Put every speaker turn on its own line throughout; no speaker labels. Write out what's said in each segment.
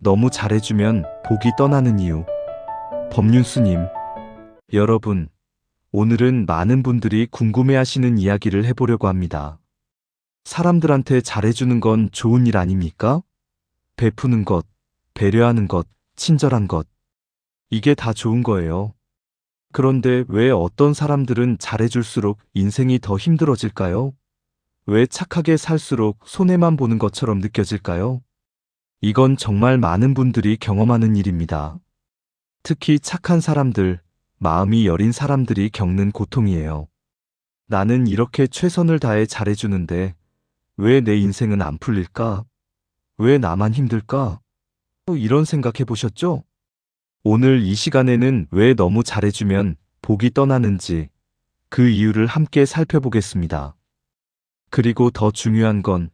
너무 잘해주면 복이 떠나는 이유. 법륜스님, 여러분, 오늘은 많은 분들이 궁금해하시는 이야기를 해보려고 합니다. 사람들한테 잘해주는 건 좋은 일 아닙니까? 베푸는 것, 배려하는 것, 친절한 것. 이게 다 좋은 거예요. 그런데 왜 어떤 사람들은 잘해줄수록 인생이 더 힘들어질까요? 왜 착하게 살수록 손해만 보는 것처럼 느껴질까요? 이건 정말 많은 분들이 경험하는 일입니다. 특히 착한 사람들, 마음이 여린 사람들이 겪는 고통이에요. 나는 이렇게 최선을 다해 잘해주는데 왜 내 인생은 안 풀릴까? 왜 나만 힘들까? 이런 생각 해보셨죠? 오늘 이 시간에는 왜 너무 잘해주면 복이 떠나는지 그 이유를 함께 살펴보겠습니다. 그리고 더 중요한 건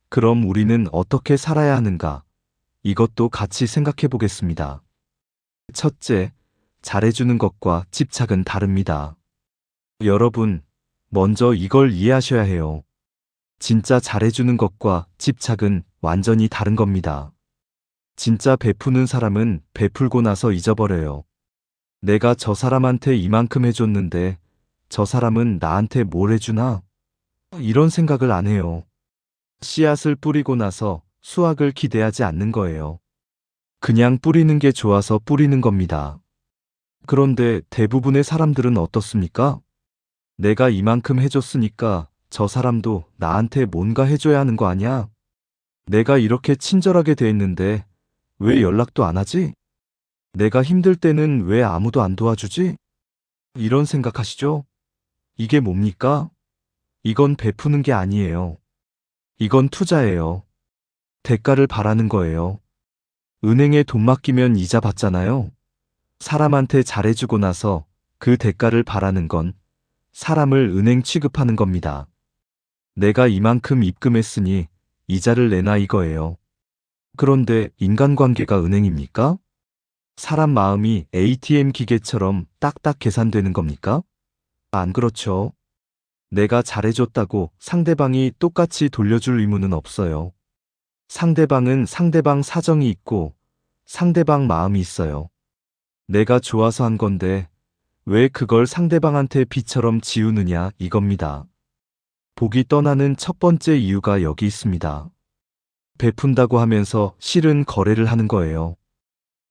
그럼 우리는 어떻게 살아야 하는가? 이것도 같이 생각해 보겠습니다. 첫째, 잘해주는 것과 집착은 다릅니다. 여러분, 먼저 이걸 이해하셔야 해요. 진짜 잘해주는 것과 집착은 완전히 다른 겁니다. 진짜 베푸는 사람은 베풀고 나서 잊어버려요. 내가 저 사람한테 이만큼 해줬는데 저 사람은 나한테 뭘 해주나? 이런 생각을 안 해요. 씨앗을 뿌리고 나서 수확을 기대하지 않는 거예요. 그냥 뿌리는 게 좋아서 뿌리는 겁니다. 그런데 대부분의 사람들은 어떻습니까? 내가 이만큼 해줬으니까 저 사람도 나한테 뭔가 해줘야 하는 거 아니야? 내가 이렇게 친절하게 대했는데 왜 연락도 안 하지? 내가 힘들 때는 왜 아무도 안 도와주지? 이런 생각하시죠? 이게 뭡니까? 이건 베푸는 게 아니에요. 이건 투자예요. 대가를 바라는 거예요. 은행에 돈 맡기면 이자 받잖아요. 사람한테 잘해주고 나서 그 대가를 바라는 건 사람을 은행 취급하는 겁니다. 내가 이만큼 입금했으니 이자를 내놔 이거예요. 그런데 인간관계가 은행입니까? 사람 마음이 ATM 기계처럼 딱딱 계산되는 겁니까? 안 그렇죠. 내가 잘해줬다고 상대방이 똑같이 돌려줄 의무는 없어요. 상대방은 상대방 사정이 있고 상대방 마음이 있어요. 내가 좋아서 한 건데 왜 그걸 상대방한테 비처럼 지우느냐 이겁니다. 복이 떠나는 첫 번째 이유가 여기 있습니다. 베푼다고 하면서 실은 거래를 하는 거예요.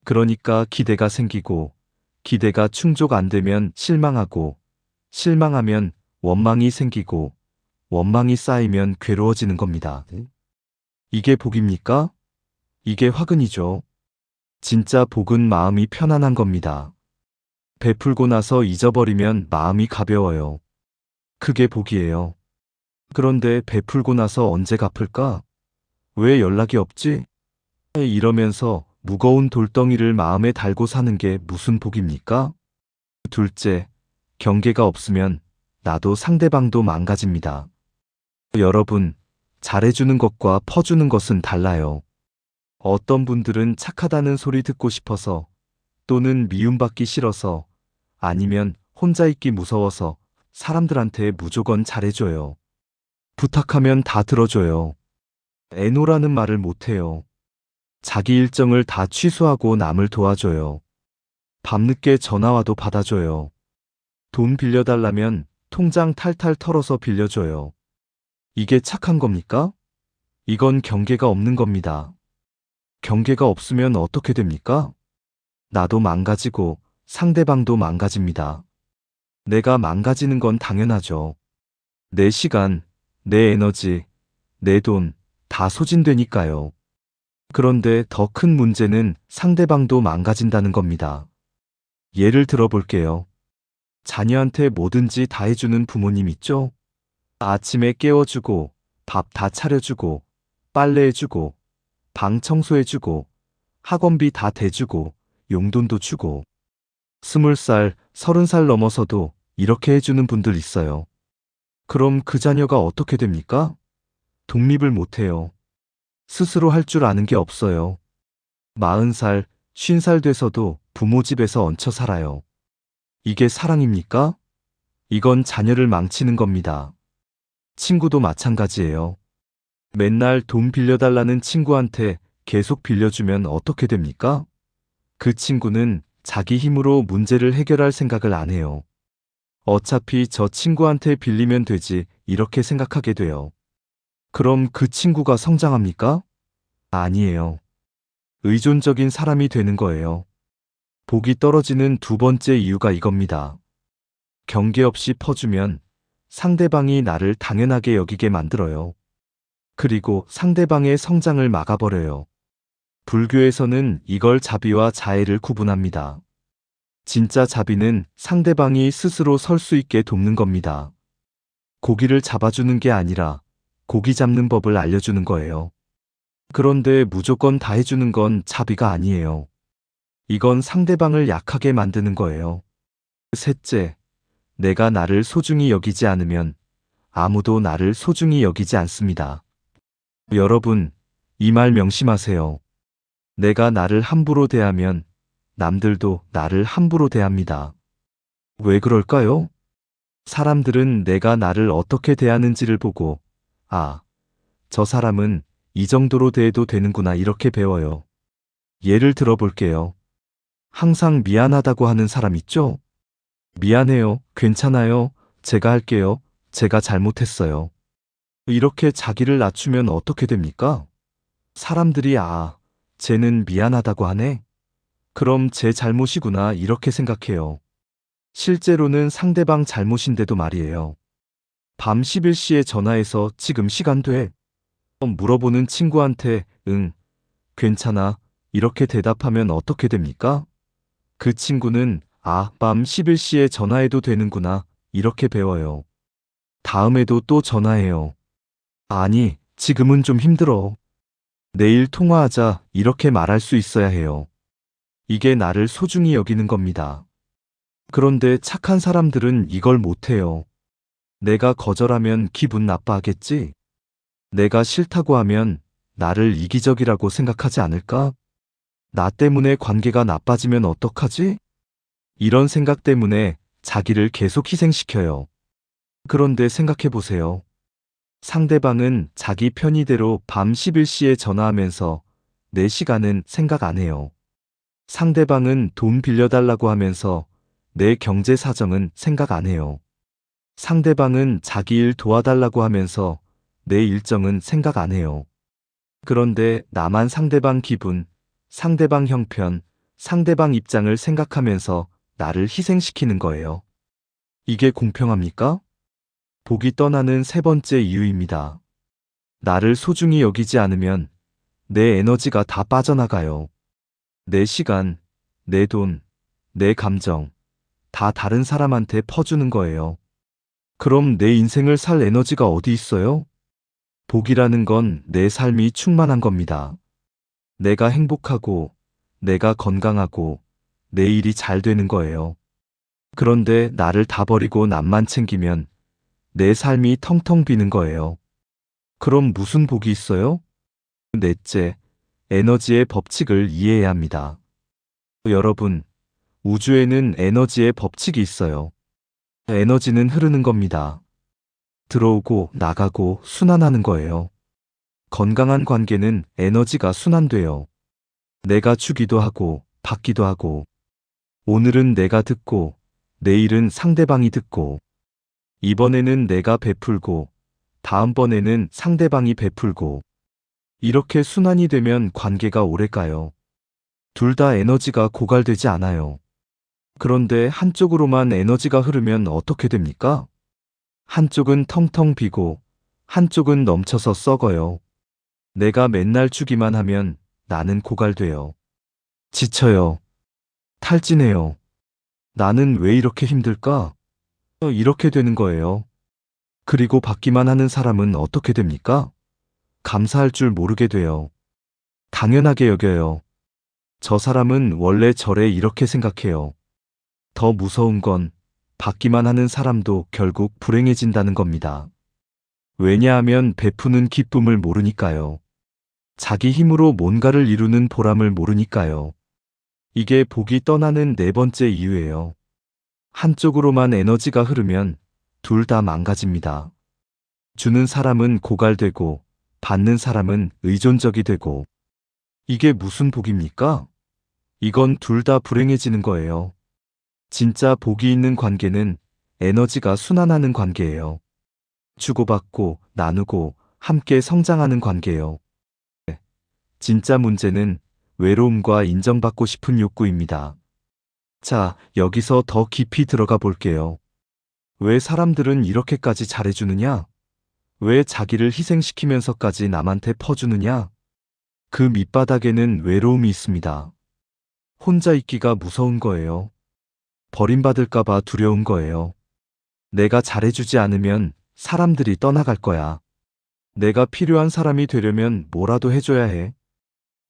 그러니까 기대가 생기고 기대가 충족 안 되면 실망하고 실망하면 원망이 생기고 원망이 쌓이면 괴로워지는 겁니다. 이게 복입니까? 이게 화근이죠. 진짜 복은 마음이 편안한 겁니다. 베풀고 나서 잊어버리면 마음이 가벼워요. 그게 복이에요. 그런데 베풀고 나서 언제 갚을까? 왜 연락이 없지? 이러면서 무거운 돌덩이를 마음에 달고 사는 게 무슨 복입니까? 둘째, 경계가 없으면 나도 상대방도 망가집니다. 여러분, 잘해주는 것과 퍼주는 것은 달라요. 어떤 분들은 착하다는 소리 듣고 싶어서 또는 미움받기 싫어서 아니면 혼자 있기 무서워서 사람들한테 무조건 잘해줘요. 부탁하면 다 들어줘요. 애노라는 말을 못해요. 자기 일정을 다 취소하고 남을 도와줘요. 밤늦게 전화와도 받아줘요. 돈 빌려달라면 통장 탈탈 털어서 빌려줘요. 이게 착한 겁니까? 이건 경계가 없는 겁니다. 경계가 없으면 어떻게 됩니까? 나도 망가지고 상대방도 망가집니다. 내가 망가지는 건 당연하죠. 내 시간, 내 에너지, 내 돈 다 소진되니까요. 그런데 더 큰 문제는 상대방도 망가진다는 겁니다. 예를 들어 볼게요. 자녀한테 뭐든지 다 해주는 부모님 있죠? 아침에 깨워주고, 밥 다 차려주고, 빨래해주고, 방 청소해주고, 학원비 다 대주고, 용돈도 주고. 20살, 30살 넘어서도 이렇게 해주는 분들 있어요. 그럼 그 자녀가 어떻게 됩니까? 독립을 못해요. 스스로 할 줄 아는 게 없어요. 40살, 50살 돼서도 부모 집에서 얹혀 살아요. 이게 사랑입니까? 이건 자녀를 망치는 겁니다. 친구도 마찬가지예요. 맨날 돈 빌려달라는 친구한테 계속 빌려주면 어떻게 됩니까? 그 친구는 자기 힘으로 문제를 해결할 생각을 안 해요. 어차피 저 친구한테 빌리면 되지, 이렇게 생각하게 돼요. 그럼 그 친구가 성장합니까? 아니에요. 의존적인 사람이 되는 거예요. 복이 떨어지는 두 번째 이유가 이겁니다. 경계 없이 퍼주면 상대방이 나를 당연하게 여기게 만들어요. 그리고 상대방의 성장을 막아버려요. 불교에서는 이걸 자비와 자애를 구분합니다. 진짜 자비는 상대방이 스스로 설 수 있게 돕는 겁니다. 고기를 잡아주는 게 아니라 고기 잡는 법을 알려주는 거예요. 그런데 무조건 다 해주는 건 자비가 아니에요. 이건 상대방을 약하게 만드는 거예요. 셋째, 내가 나를 소중히 여기지 않으면 아무도 나를 소중히 여기지 않습니다. 여러분, 이 말 명심하세요. 내가 나를 함부로 대하면 남들도 나를 함부로 대합니다. 왜 그럴까요? 사람들은 내가 나를 어떻게 대하는지를 보고, 아, 저 사람은 이 정도로 대해도 되는구나 이렇게 배워요. 예를 들어 볼게요. 항상 미안하다고 하는 사람 있죠? 미안해요, 괜찮아요, 제가 할게요, 제가 잘못했어요. 이렇게 자기를 낮추면 어떻게 됩니까? 사람들이 쟤는 미안하다고 하네? 그럼 제 잘못이구나 이렇게 생각해요. 실제로는 상대방 잘못인데도 말이에요. 밤 11시에 전화해서 지금 시간 돼? 물어보는 친구한테 응, 괜찮아 이렇게 대답하면 어떻게 됩니까? 그 친구는 밤 11시에 전화해도 되는구나 이렇게 배워요. 다음에도 또 전화해요. 아니, 지금은 좀 힘들어. 내일 통화하자 이렇게 말할 수 있어야 해요. 이게 나를 소중히 여기는 겁니다. 그런데 착한 사람들은 이걸 못해요. 내가 거절하면 기분 나빠하겠지? 내가 싫다고 하면 나를 이기적이라고 생각하지 않을까? 나 때문에 관계가 나빠지면 어떡하지? 이런 생각 때문에 자기를 계속 희생시켜요. 그런데 생각해 보세요. 상대방은 자기 편의대로 밤 11시에 전화하면서 내 시간은 생각 안 해요. 상대방은 돈 빌려달라고 하면서 내 경제 사정은 생각 안 해요. 상대방은 자기 일 도와달라고 하면서 내 일정은 생각 안 해요. 그런데 나만 상대방 기분, 상대방 형편, 상대방 입장을 생각하면서 나를 희생시키는 거예요. 이게 공평합니까? 복이 떠나는 세 번째 이유입니다. 나를 소중히 여기지 않으면 내 에너지가 다 빠져나가요. 내 시간, 내 돈, 내 감정, 다 다른 사람한테 퍼주는 거예요. 그럼 내 인생을 살 에너지가 어디 있어요? 복이라는 건 내 삶이 충만한 겁니다. 내가 행복하고, 내가 건강하고, 내 일이 잘 되는 거예요. 그런데 나를 다 버리고 남만 챙기면 내 삶이 텅텅 비는 거예요. 그럼 무슨 복이 있어요? 넷째, 에너지의 법칙을 이해해야 합니다. 여러분, 우주에는 에너지의 법칙이 있어요. 에너지는 흐르는 겁니다. 들어오고 나가고 순환하는 거예요. 건강한 관계는 에너지가 순환돼요. 내가 주기도 하고 받기도 하고, 오늘은 내가 듣고 내일은 상대방이 듣고, 이번에는 내가 베풀고 다음번에는 상대방이 베풀고, 이렇게 순환이 되면 관계가 오래가요. 둘 다 에너지가 고갈되지 않아요. 그런데 한쪽으로만 에너지가 흐르면 어떻게 됩니까? 한쪽은 텅텅 비고 한쪽은 넘쳐서 썩어요. 내가 맨날 주기만 하면 나는 고갈돼요. 지쳐요. 탈진해요. 나는 왜 이렇게 힘들까? 이렇게 되는 거예요. 그리고 받기만 하는 사람은 어떻게 됩니까? 감사할 줄 모르게 돼요. 당연하게 여겨요. 저 사람은 원래 저래 이렇게 생각해요. 더 무서운 건 받기만 하는 사람도 결국 불행해진다는 겁니다. 왜냐하면 베푸는 기쁨을 모르니까요. 자기 힘으로 뭔가를 이루는 보람을 모르니까요. 이게 복이 떠나는 네 번째 이유예요. 한쪽으로만 에너지가 흐르면 둘 다 망가집니다. 주는 사람은 고갈되고 받는 사람은 의존적이 되고, 이게 무슨 복입니까? 이건 둘 다 불행해지는 거예요. 진짜 복이 있는 관계는 에너지가 순환하는 관계예요. 주고받고 나누고 함께 성장하는 관계예요. 진짜 문제는 외로움과 인정받고 싶은 욕구입니다. 자, 여기서 더 깊이 들어가 볼게요. 왜 사람들은 이렇게까지 잘해주느냐? 왜 자기를 희생시키면서까지 남한테 퍼주느냐? 그 밑바닥에는 외로움이 있습니다. 혼자 있기가 무서운 거예요. 버림받을까봐 두려운 거예요. 내가 잘해주지 않으면 사람들이 떠나갈 거야. 내가 필요한 사람이 되려면 뭐라도 해줘야 해.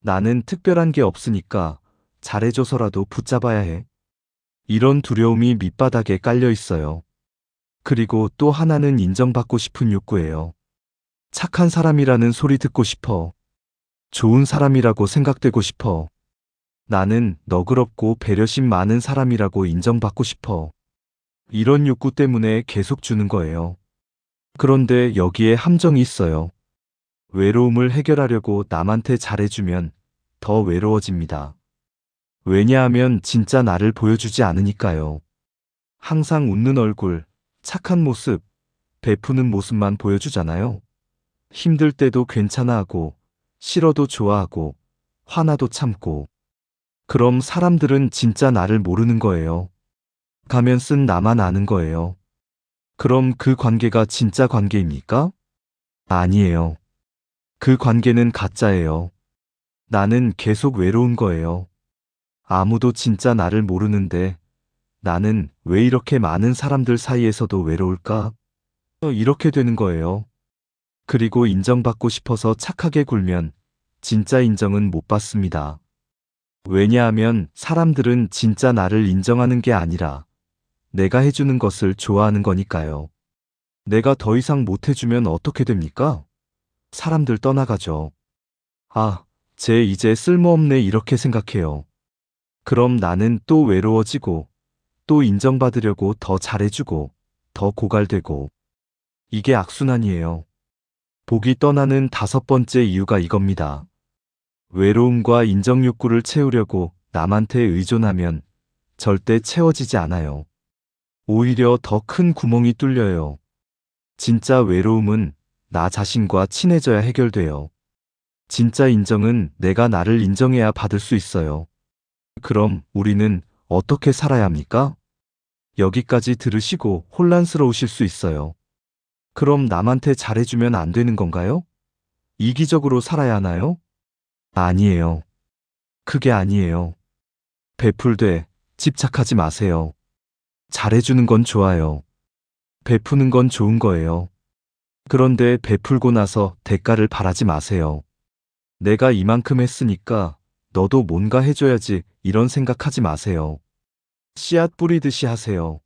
나는 특별한 게 없으니까 잘해줘서라도 붙잡아야 해. 이런 두려움이 밑바닥에 깔려 있어요. 그리고 또 하나는 인정받고 싶은 욕구예요. 착한 사람이라는 소리 듣고 싶어. 좋은 사람이라고 생각되고 싶어. 나는 너그럽고 배려심 많은 사람이라고 인정받고 싶어. 이런 욕구 때문에 계속 주는 거예요. 그런데 여기에 함정이 있어요. 외로움을 해결하려고 남한테 잘해주면 더 외로워집니다. 왜냐하면 진짜 나를 보여주지 않으니까요. 항상 웃는 얼굴, 착한 모습, 베푸는 모습만 보여주잖아요. 힘들 때도 괜찮아하고, 싫어도 좋아하고, 화나도 참고. 그럼 사람들은 진짜 나를 모르는 거예요. 가면 쓴 나만 아는 거예요. 그럼 그 관계가 진짜 관계입니까? 아니에요. 그 관계는 가짜예요. 나는 계속 외로운 거예요. 아무도 진짜 나를 모르는데 나는 왜 이렇게 많은 사람들 사이에서도 외로울까? 이렇게 되는 거예요. 그리고 인정받고 싶어서 착하게 굴면 진짜 인정은 못 받습니다. 왜냐하면 사람들은 진짜 나를 인정하는 게 아니라 내가 해주는 것을 좋아하는 거니까요. 내가 더 이상 못 해주면 어떻게 됩니까? 사람들 떠나가죠. 아, 쟤 이제 쓸모없네 이렇게 생각해요. 그럼 나는 또 외로워지고 또 인정받으려고 더 잘해주고 더 고갈되고 이게 악순환이에요. 복이 떠나는 5번째 이유가 이겁니다. 외로움과 인정 욕구를 채우려고 남한테 의존하면 절대 채워지지 않아요. 오히려 더 큰 구멍이 뚫려요. 진짜 외로움은 나 자신과 친해져야 해결돼요. 진짜 인정은 내가 나를 인정해야 받을 수 있어요. 그럼 우리는 어떻게 살아야 합니까? 여기까지 들으시고 혼란스러우실 수 있어요. 그럼 남한테 잘해주면 안 되는 건가요? 이기적으로 살아야 하나요? 아니에요. 그게 아니에요. 베풀되 집착하지 마세요. 잘해주는 건 좋아요. 베푸는 건 좋은 거예요. 그런데 베풀고 나서 대가를 바라지 마세요. 내가 이만큼 했으니까 너도 뭔가 해줘야지 이런 생각하지 마세요. 씨앗 뿌리듯이 하세요.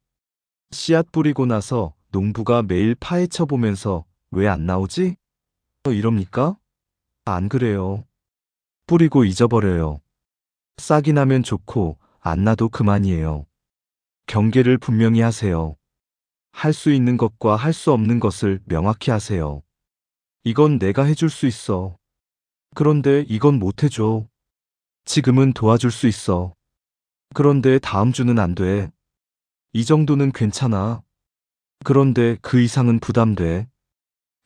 씨앗 뿌리고 나서 농부가 매일 파헤쳐 보면서 왜 안 나오지? 이럽니까? 안 그래요. 뿌리고 잊어버려요. 싹이 나면 좋고 안 나도 그만이에요. 경계를 분명히 하세요. 할 수 있는 것과 할 수 없는 것을 명확히 하세요. 이건 내가 해줄 수 있어. 그런데 이건 못 해줘. 지금은 도와줄 수 있어. 그런데 다음 주는 안 돼. 이 정도는 괜찮아. 그런데 그 이상은 부담돼.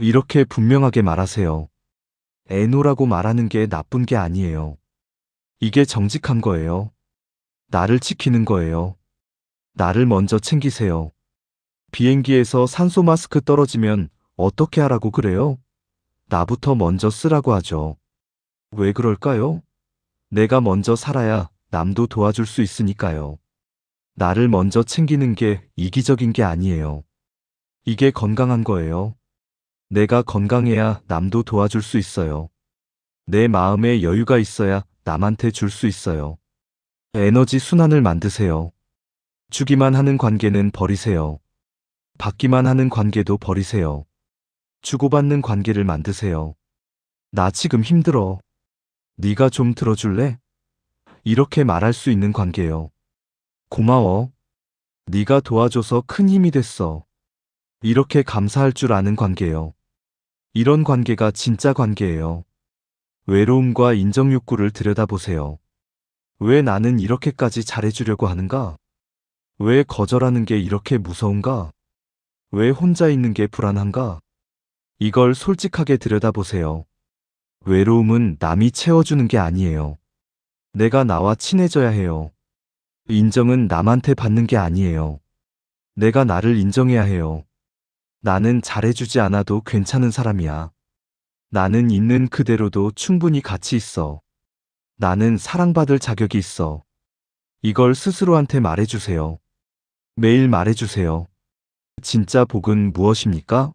이렇게 분명하게 말하세요. 애노라고 말하는 게 나쁜 게 아니에요. 이게 정직한 거예요. 나를 지키는 거예요. 나를 먼저 챙기세요. 비행기에서 산소 마스크 떨어지면 어떻게 하라고 그래요? 나부터 먼저 쓰라고 하죠. 왜 그럴까요? 내가 먼저 살아야 남도 도와줄 수 있으니까요. 나를 먼저 챙기는 게 이기적인 게 아니에요. 이게 건강한 거예요. 내가 건강해야 남도 도와줄 수 있어요. 내 마음에 여유가 있어야 남한테 줄 수 있어요. 에너지 순환을 만드세요. 주기만 하는 관계는 버리세요. 받기만 하는 관계도 버리세요. 주고받는 관계를 만드세요. 나 지금 힘들어. 네가 좀 들어줄래? 이렇게 말할 수 있는 관계요. 고마워. 네가 도와줘서 큰 힘이 됐어. 이렇게 감사할 줄 아는 관계요. 이런 관계가 진짜 관계예요. 외로움과 인정 욕구를 들여다보세요. 왜 나는 이렇게까지 잘해주려고 하는가? 왜 거절하는 게 이렇게 무서운가? 왜 혼자 있는 게 불안한가? 이걸 솔직하게 들여다보세요. 외로움은 남이 채워주는 게 아니에요. 내가 나와 친해져야 해요. 인정은 남한테 받는 게 아니에요. 내가 나를 인정해야 해요. 나는 잘해주지 않아도 괜찮은 사람이야. 나는 있는 그대로도 충분히 가치 있어. 나는 사랑받을 자격이 있어. 이걸 스스로한테 말해주세요. 매일 말해주세요. 진짜 복은 무엇입니까?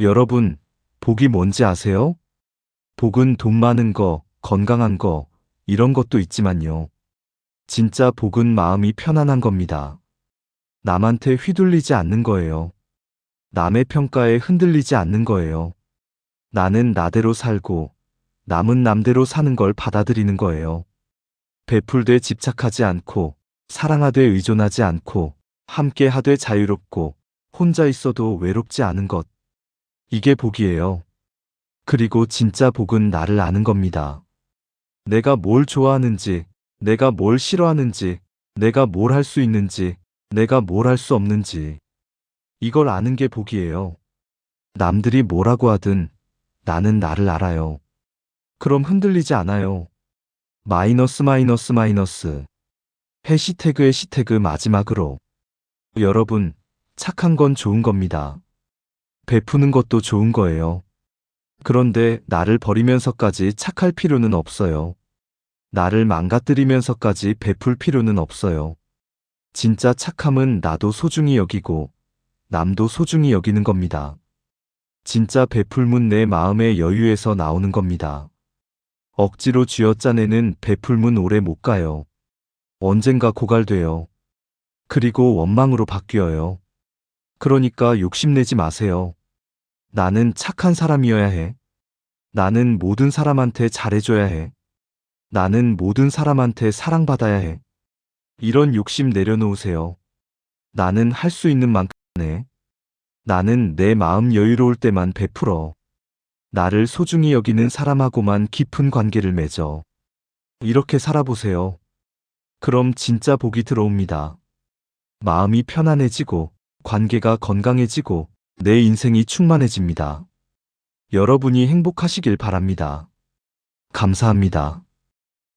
여러분, 복이 뭔지 아세요? 복은 돈 많은 거, 건강한 거, 이런 것도 있지만요. 진짜 복은 마음이 편안한 겁니다. 남한테 휘둘리지 않는 거예요. 남의 평가에 흔들리지 않는 거예요. 나는 나대로 살고 남은 남대로 사는 걸 받아들이는 거예요. 베풀되 집착하지 않고 사랑하되 의존하지 않고 함께 하되 자유롭고 혼자 있어도 외롭지 않은 것. 이게 복이에요. 그리고 진짜 복은 나를 아는 겁니다. 내가 뭘 좋아하는지, 내가 뭘 싫어하는지, 내가 뭘 할 수 있는지, 내가 뭘 할 수 없는지. 이걸 아는 게 복이에요. 남들이 뭐라고 하든 나는 나를 알아요. 그럼 흔들리지 않아요. 마이너스 마이너스 마이너스. 해시태그 마지막으로. 여러분, 착한 건 좋은 겁니다. 베푸는 것도 좋은 거예요. 그런데 나를 버리면서까지 착할 필요는 없어요. 나를 망가뜨리면서까지 베풀 필요는 없어요. 진짜 착함은 나도 소중히 여기고 남도 소중히 여기는 겁니다. 진짜 베풀문 내 마음의 여유에서 나오는 겁니다. 억지로 쥐어짜내는 베풀문 오래 못 가요. 언젠가 고갈돼요. 그리고 원망으로 바뀌어요. 그러니까 욕심내지 마세요. 나는 착한 사람이어야 해. 나는 모든 사람한테 잘해줘야 해. 나는 모든 사람한테 사랑받아야 해. 이런 욕심 내려놓으세요. 나는 할 수 있는 만큼 해. 나는 내 마음 여유로울 때만 베풀어. 나를 소중히 여기는 사람하고만 깊은 관계를 맺어. 이렇게 살아보세요. 그럼 진짜 복이 들어옵니다. 마음이 편안해지고, 관계가 건강해지고, 내 인생이 충만해집니다. 여러분이 행복하시길 바랍니다. 감사합니다.